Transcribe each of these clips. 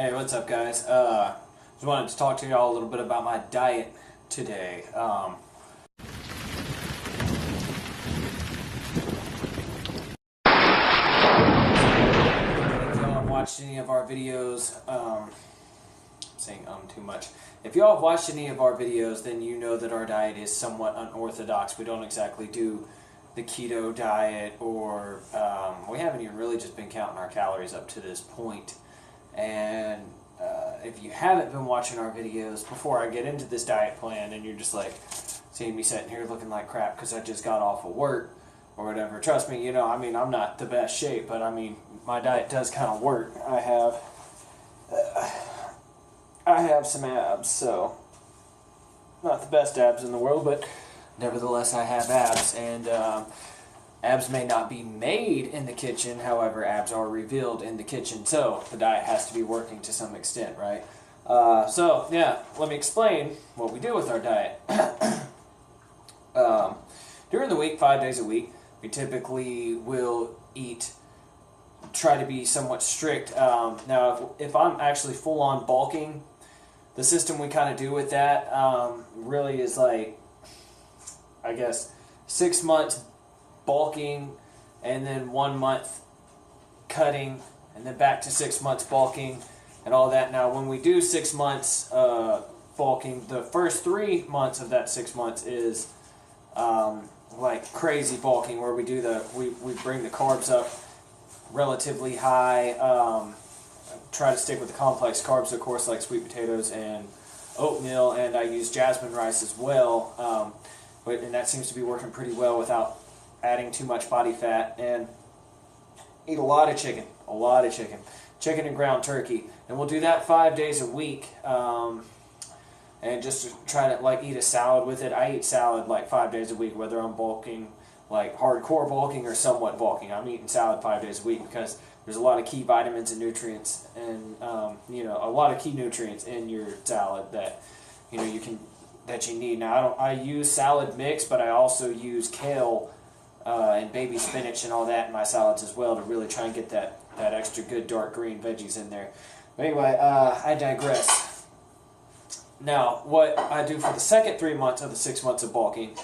Hey, what's up, guys? Just wanted to talk to y'all a little bit about my diet today. If y'all have watched any of our videos, saying too much. If y'all have watched any of our videos, then you know that our diet is somewhat unorthodox. We don't exactly do the keto diet, or we haven't even really just been counting our calories up to this point. And if you haven't been watching our videos before I get into this diet plan, and you're just like seeing me sitting here looking like crap because I just got off of work or whatever, trust me, I'm not the best shape, but my diet does kind of work. I have some abs, so not the best abs in the world, but nevertheless I have abs, and abs may not be made in the kitchen, however, abs are revealed in the kitchen, so the diet has to be working to some extent, right? So, yeah, let me explain what we do with our diet. During the week, 5 days a week, we typically will try to be somewhat strict. Now, if I'm actually full-on bulking, the system we kind of do with that really is like, I guess, 6 months bulking, and then 1 month cutting, and then back to 6 months bulking, and all that. Now, when we do 6 months bulking, the first 3 months of that 6 months is like crazy bulking, where we bring the carbs up relatively high. Try to stick with the complex carbs, of course, like sweet potatoes and oatmeal, and I use jasmine rice as well. And that seems to be working pretty well without adding too much body fat. And eat a lot of chicken and ground turkey, and we'll do that 5 days a week. And just to try to eat a salad with it. I eat salad 5 days a week, whether I'm bulking, like hardcore bulking, or somewhat bulking. I'm eating salad 5 days a week because there's a lot of key vitamins and nutrients, and a lot of key nutrients in your salad that you need. Now, I use salad mix, but I also use kale and baby spinach and all that in my salads as well, to really try and get that extra good dark green veggies in there. But anyway, I digress. Now, what I do for the second 3 months of the 6 months of bulking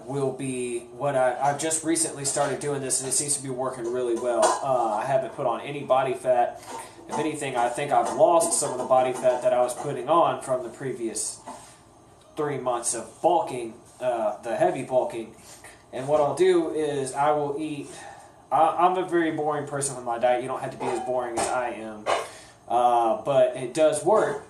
will be what I've just recently started doing this, and it seems to be working really well. I haven't put on any body fat. If anything, I think I've lost some of the body fat that I was putting on from the previous 3 months of bulking, the heavy bulking. And what I'll do is I will eat. I'm a very boring person with my diet. You don't have to be as boring as I am, but it does work.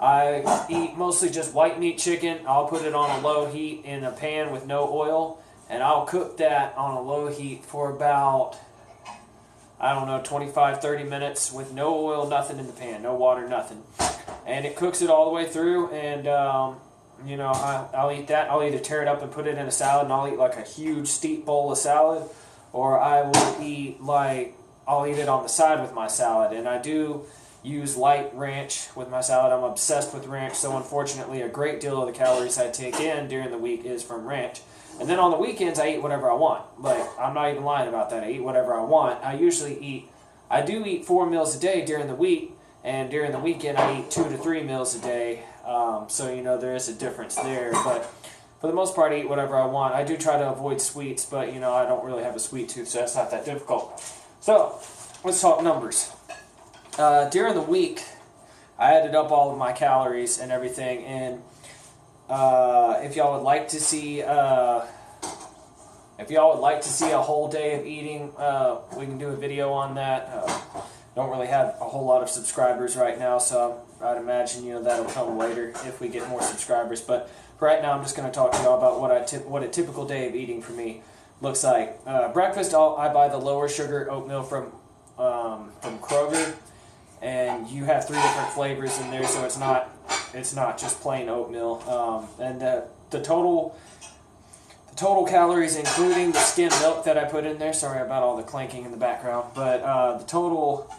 I eat mostly just white meat chicken. I'll put it on a low heat in a pan with no oil, and I'll cook that on a low heat for about, 25-30 minutes with no oil, nothing in the pan, no water, nothing. And it cooks it all the way through, and I'll eat that. I'll either tear it up and put it in a salad, and I'll eat like a huge steep bowl of salad, or I will eat I'll eat it on the side with my salad. And I do use light ranch with my salad. I'm obsessed with ranch, so unfortunately a great deal of the calories I take in during the week is from ranch. And then on the weekends I eat whatever I want. I'm not even lying about that. I eat whatever I want. I do eat 4 meals a day during the week, and during the weekend I eat 2 to 3 meals a day. So there is a difference there, but for the most part I eat whatever I want. I do try to avoid sweets, but I don't really have a sweet tooth, so that's not that difficult. So let's talk numbers. During the week, I added up all of my calories and everything, and if y'all would like to see a whole day of eating, we can do a video on that. Don't really have a whole lot of subscribers right now, so I'd imagine that'll come later if we get more subscribers. But for right now, I'm just going to talk to y'all about what a typical day of eating for me looks like. Breakfast, I buy the lower sugar oatmeal from Kroger. And you have 3 different flavors in there, so it's not just plain oatmeal. And the total calories, including the skim milk that I put in there. Sorry about all the clanking in the background, but the total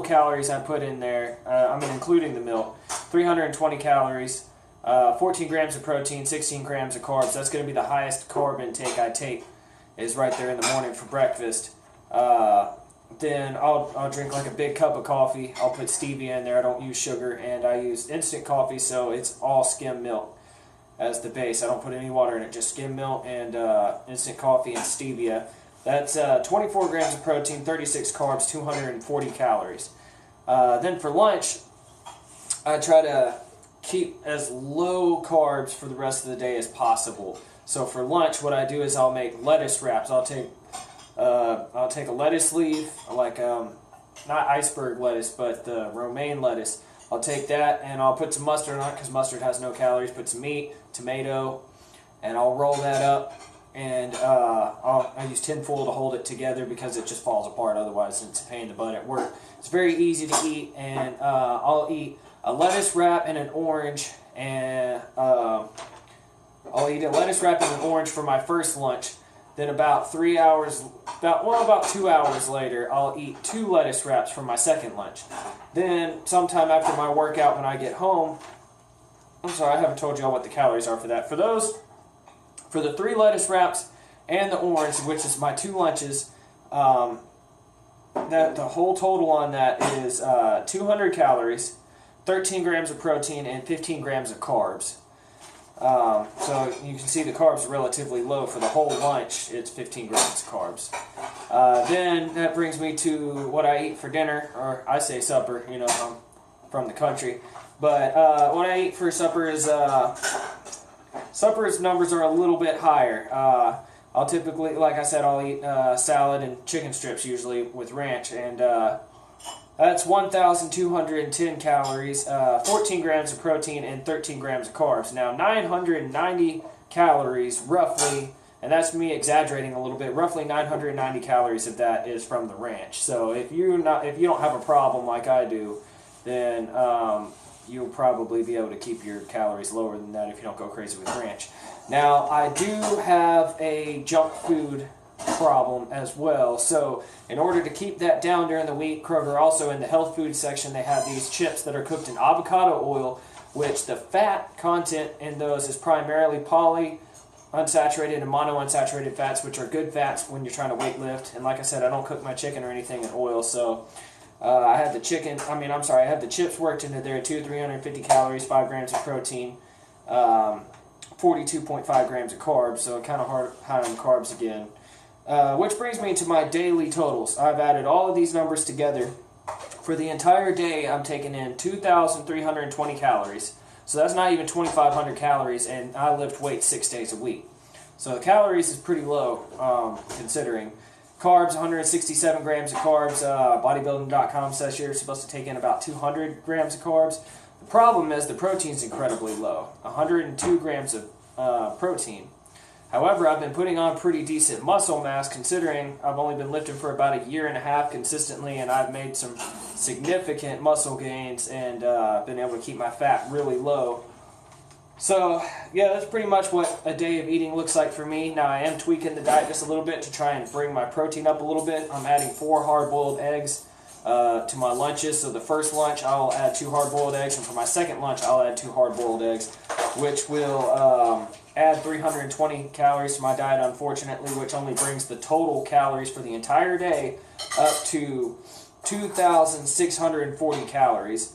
calories I put in there, including the milk, 320 calories, 14 grams of protein, 16 grams of carbs. That's going to be the highest carb intake I take, is right there in the morning for breakfast. then I'll drink like a big cup of coffee. I'll put stevia in there. I don't use sugar, and I use instant coffee, so it's all skim milk as the base. I don't put any water in it, just skim milk and instant coffee and stevia. That's 24 grams of protein, 36 carbs, 240 calories. Then for lunch, I try to keep as low carbs for the rest of the day as possible. So for lunch, what I do is I'll make lettuce wraps. I'll take a lettuce leaf, like not iceberg lettuce, but the romaine lettuce. I'll take that and I'll put some mustard on it because mustard has no calories. Put some meat, tomato, and I'll roll that up. And I use tin foil to hold it together because it just falls apart otherwise, and it's a pain in the butt at work. It's very easy to eat, and I'll eat a lettuce wrap and an orange, and I'll eat a lettuce wrap and an orange for my first lunch. Then about 2 hours later, I'll eat 2 lettuce wraps for my second lunch. Then sometime after my workout when I get home, I'm sorry, I haven't told y'all what the calories are for that. For the 3 lettuce wraps and the orange, which is my 2 lunches, that the whole total on that is 200 calories, 13 grams of protein, and 15 grams of carbs. So you can see the carbs are relatively low. For the whole lunch, it's 15 grams of carbs. Then that brings me to what I eat for dinner, or I say supper, you know, I'm from the country. But what I eat for supper is... supper's numbers are a little bit higher. I'll typically, like I said, I'll eat salad and chicken strips usually with ranch, and that's 1,210 calories, 14 grams of protein, and 13 grams of carbs. Now, 990 calories, roughly, and that's me exaggerating a little bit, roughly 990 calories of that is from the ranch. So if you don't have a problem like I do, then you'll probably be able to keep your calories lower than that if you don't go crazy with ranch. Now, I do have a junk food problem as well, so in order to keep that down during the week, Kroger also in the health food section, they have these chips that are cooked in avocado oil, which the fat content in those is primarily polyunsaturated and monounsaturated fats, which are good fats when you're trying to weight lift. And like I said, I don't cook my chicken or anything in oil, so I had the chips worked into there too. 350 calories, 5 grams of protein, 42.5 grams of carbs, so kind of high on carbs again. Which brings me to my daily totals. I've added all of these numbers together. For the entire day, I'm taking in 2,320 calories. So that's not even 2,500 calories, and I lift weights 6 days a week. So the calories is pretty low, considering. Carbs, 167 grams of carbs. Bodybuilding.com says you're supposed to take in about 200 grams of carbs. The problem is the protein's incredibly low, 102 grams of protein. However, I've been putting on pretty decent muscle mass considering I've only been lifting for about 1.5 years consistently, and I've made some significant muscle gains and been able to keep my fat really low. So, yeah, that's pretty much what a day of eating looks like for me. Now, I am tweaking the diet just a little bit to try and bring my protein up a little bit. I'm adding 4 hard-boiled eggs to my lunches. So the first lunch, I'll add 2 hard-boiled eggs, and for my second lunch, I'll add 2 hard-boiled eggs, which will add 320 calories to my diet, unfortunately, which only brings the total calories for the entire day up to 2,640 calories.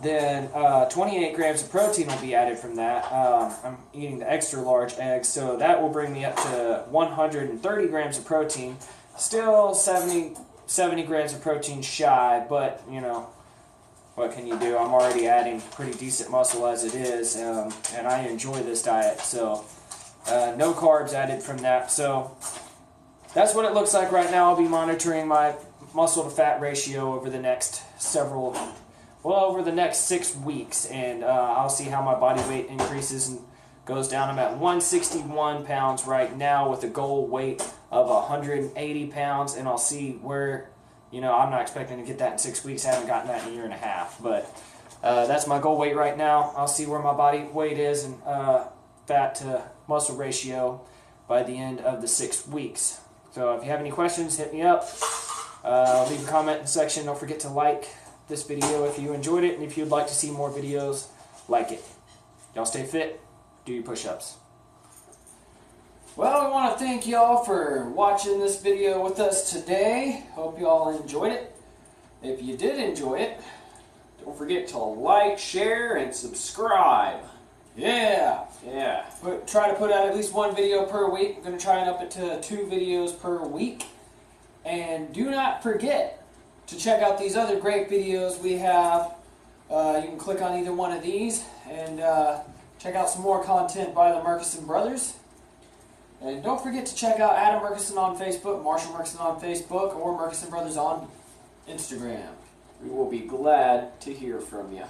Then 28 grams of protein will be added from that. I'm eating the extra large eggs, so that will bring me up to 130 grams of protein. Still 70 grams of protein shy, but, you know, what can you do? I'm already adding pretty decent muscle as it is, and I enjoy this diet, so no carbs added from that. So that's what it looks like right now. I'll be monitoring my muscle to fat ratio over the next over the next 6 weeks, and I'll see how my body weight increases and goes down. I'm at 161 pounds right now with a goal weight of 180 pounds, and I'll see where, you know, I'm not expecting to get that in 6 weeks. I haven't gotten that in 1.5 years, but that's my goal weight right now. I'll see where my body weight is and fat to muscle ratio by the end of the 6 weeks. So if you have any questions, hit me up. Leave a comment in the section. Don't forget to like this video if you enjoyed it, and if you'd like to see more videos, like it. Y'all stay fit, do your push-ups. Well, I want to thank y'all for watching this video with us today. Hope y'all enjoyed it. If you did enjoy it, don't forget to like, share, and subscribe. Yeah. Try to put out at least one video per week. We're going to try and up it to 2 videos per week. And do not forget to check out these other great videos we have. You can click on either one of these and check out some more content by the Murchison brothers. And don't forget to check out Adam Murchison on Facebook, Marshall Murchison on Facebook, or Murchison Brothers on Instagram. We will be glad to hear from you.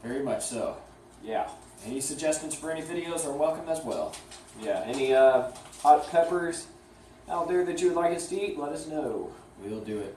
Very much so. Yeah. Any suggestions for any videos are welcome as well. Yeah. Any hot peppers out there that you would like us to eat, let us know. We'll do it.